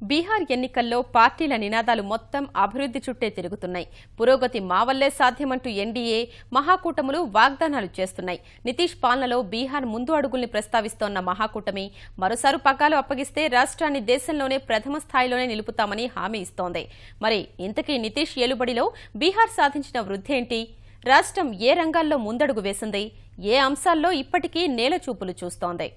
బీహార్ ఎన్నికల్లో పార్టీల నినాదాలు మొత్తం అభివృద్ధి చుట్టే తిరుగుతున్నాయి. పురోగతి మా వల్లే సాధ్యమంటూ ఎన్డీఏ, మహాకూటములు వాగ్దానాలు చేస్తున్నాయి. నితీష్ పాలనలో బీహార్ ముందు అడుగుల్ని ప్రస్తావిస్తోన్న మహాకూటమి మరోసారి పగ్గాలు అప్పగిస్తే రాష్ట్రాన్ని దేశంలోనే ప్రథమ స్థాయిలోనే నిలుపుతామని హామీ ఇస్తోంది. మరి ఇంతకీ నితీష్ ఏలుబడిలో బీహార్ సాధించిన వృద్ధి ఏంటి? రాష్ట్రం ఏ రంగాల్లో ముందడుగు వేసింది? ఏ అంశాల్లో ఇప్పటికీ నేలచూపులు చూస్తోంది?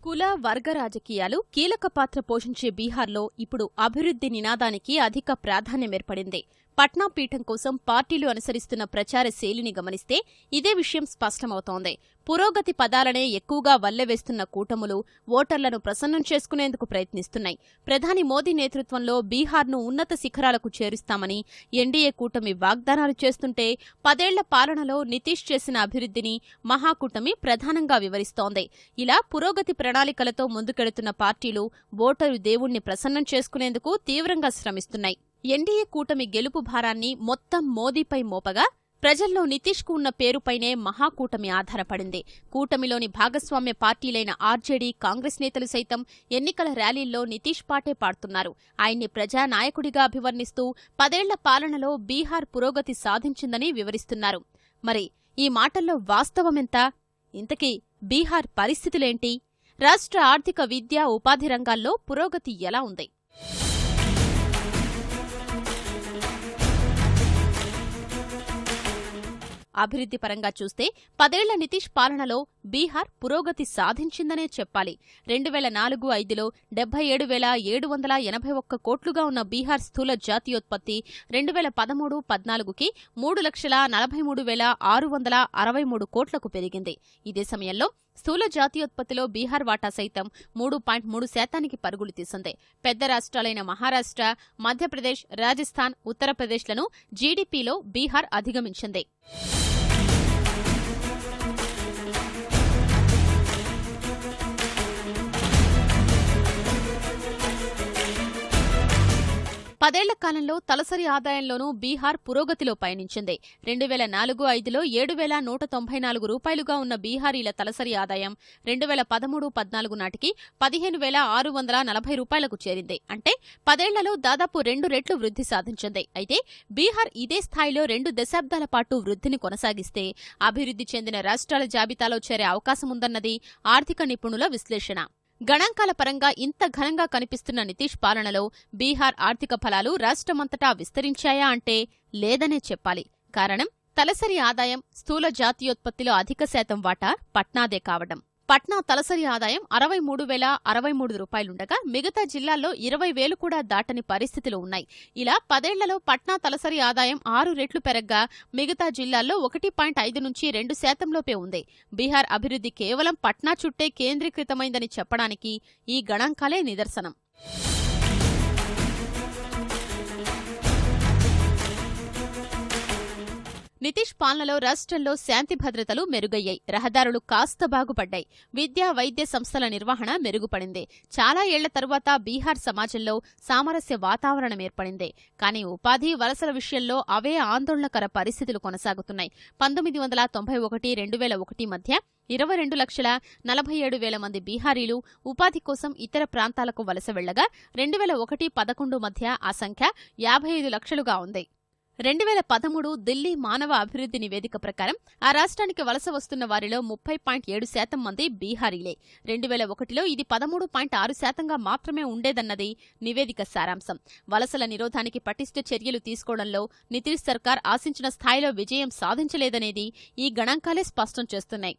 కుల వర్గ రాజకీయాలు కీలక పాత్ర పోషించే బీహార్లో ఇప్పుడు అభివృద్ధి నినాదానికి అధిక ప్రాధాన్యం ఏర్పడింది. పట్నా పీఠం కోసం పార్టీలు అనుసరిస్తున్న ప్రచార శైలిని గమనిస్తే ఇదే విషయం స్పష్టమవుతోంది. పురోగతి పదాలనే ఎక్కువగా వల్లెవేస్తున్న కూటములు ఓటర్లను ప్రసన్నం చేసుకునేందుకు ప్రయత్నిస్తున్నాయి. ప్రధాని మోదీ నేతృత్వంలో బీహార్ను ఉన్నత శిఖరాలకు చేరుస్తామని ఎన్డీఏ కూటమి వాగ్దానాలు చేస్తుంటే 10 ఏళ్ల పాలనలో నితీష్ చేసిన అభివృద్ధిని మహాకూటమి ప్రధానంగా వివరిస్తోంది. ఇలా పురోగతి ప్రణాళికలతో ముందుకెడుతున్న పార్టీలు ఓటరు దేవుణ్ణి ప్రసన్నం చేసుకునేందుకు తీవ్రంగా శ్రమిస్తున్నాయి. ఎన్డీఏ కూటమి గెలుపు భారాన్ని మొత్తం మోదీపై మోపగా ప్రజల్లో నితీష్కు ఉన్న పేరుపైనే మహాకూటమి ఆధారపడింది. కూటమిలోని భాగస్వామ్య పార్టీలైన ఆర్జేడీ, కాంగ్రెస్ నేతలు సైతం ఎన్నికల ర్యాలీల్లో నితీష్ పాటే పాడుతున్నారు. ఆయన్ని ప్రజానాయకుడిగా అభివర్ణిస్తూ 10 ఏళ్ల పాలనలో బీహార్ పురోగతి సాధించిందని వివరిస్తున్నారు. మరి ఈ మాటల్లో వాస్తవమెంత? ఇంతకీ బీహార్ పరిస్థితులేంటి? రాష్ట్ర ఆర్థిక, విద్య, ఉపాధి రంగాల్లో పురోగతి ఎలా ఉంది? అభివృద్ధి పరంగా చూస్తే 10 ఏళ్ల నితీష్ పాలనలో బీహార్ పురోగతి సాధించిందనే చెప్పాలి. 2004-05లో 77,781 కోట్లుగా ఉన్న బీహార్ స్థూల జాతీయోత్పత్తి 2013-14కి 3,43,663 కోట్లకు పెరిగింది. ఇదే సమయంలో స్థూల జాతీయోత్పత్తిలో బీహార్ వాటా సైతం 3.3% పరుగులు తీసింది. పెద్ద రాష్ట్రాలైన మహారాష్ట్ర, మధ్యప్రదేశ్, రాజస్థాన్, ఉత్తరప్రదేశ్లను జీడీపీలో బీహార్ అధిగమించింది. పదేళ్ల కాలంలో తలసరి ఆదాయంలోనూ బీహార్ పురోగతిలో పయనించింది. 2004-05లో 7,194 రూపాయలుగా ఉన్న బీహారీల తలసరి ఆదాయం 2013-14 నాటికి 15,640 రూపాయలకు చేరింది. అంటే 10 ఏళ్లలో దాదాపు 2 రెట్లు వృద్ధి సాధించింది. అయితే బీహార్ ఇదే స్థాయిలో 2 దశాబ్దాల పాటు వృద్ధిని కొనసాగిస్తే అభివృద్ధి చెందిన రాష్ట్రాల జాబితాలో చేరే అవకాశముందన్నది ఆర్థిక నిపుణుల విశ్లేషణ. గణాంకాల పరంగా ఇంత ఘనంగా కనిపిస్తున్న నితీష్ పాలనలో బీహార్ ఆర్థిక ఫలాలు రాష్ట్రమంతటా విస్తరించాయా అంటే లేదనే చెప్పాలి. కారణం తలసరి ఆదాయం, స్థూల జాతీయోత్పత్తిలో అధిక శాతం వాటా పట్నాదే కావడం. పట్నా తలసరి ఆదాయం 63,063 రూపాయలుండగా మిగతా జిల్లాల్లో 20,000 కూడా దాటని పరిస్థితులు ఉన్నాయి. ఇలా 10 ఏళ్లలో పట్నా తలసరి ఆదాయం 6 రెట్లు పెరగ్గా మిగతా జిల్లాల్లో 1.5 నుంచి 2% లోపే ఉంది. బీహార్ అభివృద్ధి కేవలం పట్నా చుట్టే కేంద్రీకృతమైందని చెప్పడానికి ఈ గణాంకాలే నిదర్శనం. నితీష్ పాలనలో రాష్ట్రంలో శాంతి భద్రతలు మెరుగయ్యాయి. రహదారులు కాస్త బాగుపడ్డాయి. విద్యా, వైద్య సంస్థల నిర్వహణ మెరుగుపడింది. చాలా ఏళ్ల తరువాత బీహార్ సమాజంలో సామరస్య వాతావరణం ఏర్పడింది. కానీ ఉపాధి, వలసల విషయంలో అవే ఆందోళనకర పరిస్థితులు కొనసాగుతున్నాయి. 1991-2001 మధ్య 22,47,000 మంది బీహారీలు ఉపాధి కోసం ఇతర ప్రాంతాలకు వలస వెళ్లగా 2001-11 మధ్య ఆ సంఖ్య 55 లక్షలుగా ఉంది. 2013 ఢిల్లీ మానవ అభివృద్ధి నివేదిక ప్రకారం ఆ రాష్ట్రానికి వలస వస్తున్న వారిలో 30.7% మంది బీహారీలే. 2001లో ఇది 13.6%గా మాత్రమే ఉండేదన్నది నివేదిక సారాంశం. వలసల నిరోధానికి పటిష్ట చర్యలు తీసుకోవడంలో నితీష్ సర్కార్ ఆశించిన స్థాయిలో విజయం సాధించలేదనేది ఈ గణాంకాలే స్పష్టం చేస్తున్నాయి.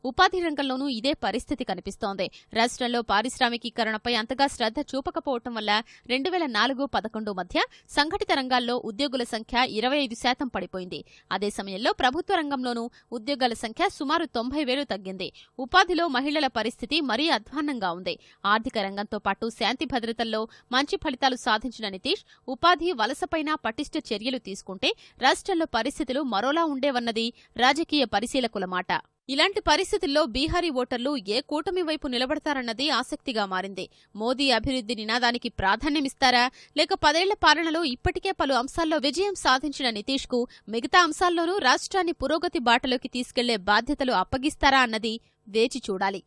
ఉపాధి రంగంలోనూ ఇదే పరిస్థితి కనిపిస్తోంది. రాష్ట్రంలో పారిశ్రామికీకరణపై అంతగా శ్రద్ధ చూపకపోవటం వల్ల 2004-11 మధ్య సంఘటిత రంగాల్లో ఉద్యోగుల సంఖ్య 25% పడిపోయింది. అదే సమయంలో ప్రభుత్వ రంగంలోనూ ఉద్యోగాల సంఖ్య సుమారు 90,000 తగ్గింది. ఉపాధిలో మహిళల పరిస్థితి మరీ అధ్వాన్నంగా ఉంది. ఆర్థిక రంగంతో పాటు శాంతి భద్రతల్లో మంచి ఫలితాలు సాధించిన నితీష్ ఉపాధి, వలసపైన పటిష్ట చర్యలు తీసుకుంటే రాష్ట్రంలో పరిస్థితులు మరోలా ఉండేవన్నది రాజకీయ పరిశీలకుల మాట. ఇలాంటి పరిస్థితుల్లో బీహారీ ఓటర్లు ఏ కూటమి వైపు నిలబడతారన్నది ఆసక్తిగా మారింది. మోదీ అభివృద్ధి నినాదానికి ప్రాధాన్యమిస్తారా, లేక 10 ఏళ్ల పాలనలో ఇప్పటికే పలు అంశాల్లో విజయం సాధించిన నితీష్ కు మిగతా అంశాల్లోనూ రాష్ట్రాన్ని పురోగతి బాటలోకి తీసుకెళ్లే బాధ్యతలు అప్పగిస్తారా అన్నది వేచి చూడాలి.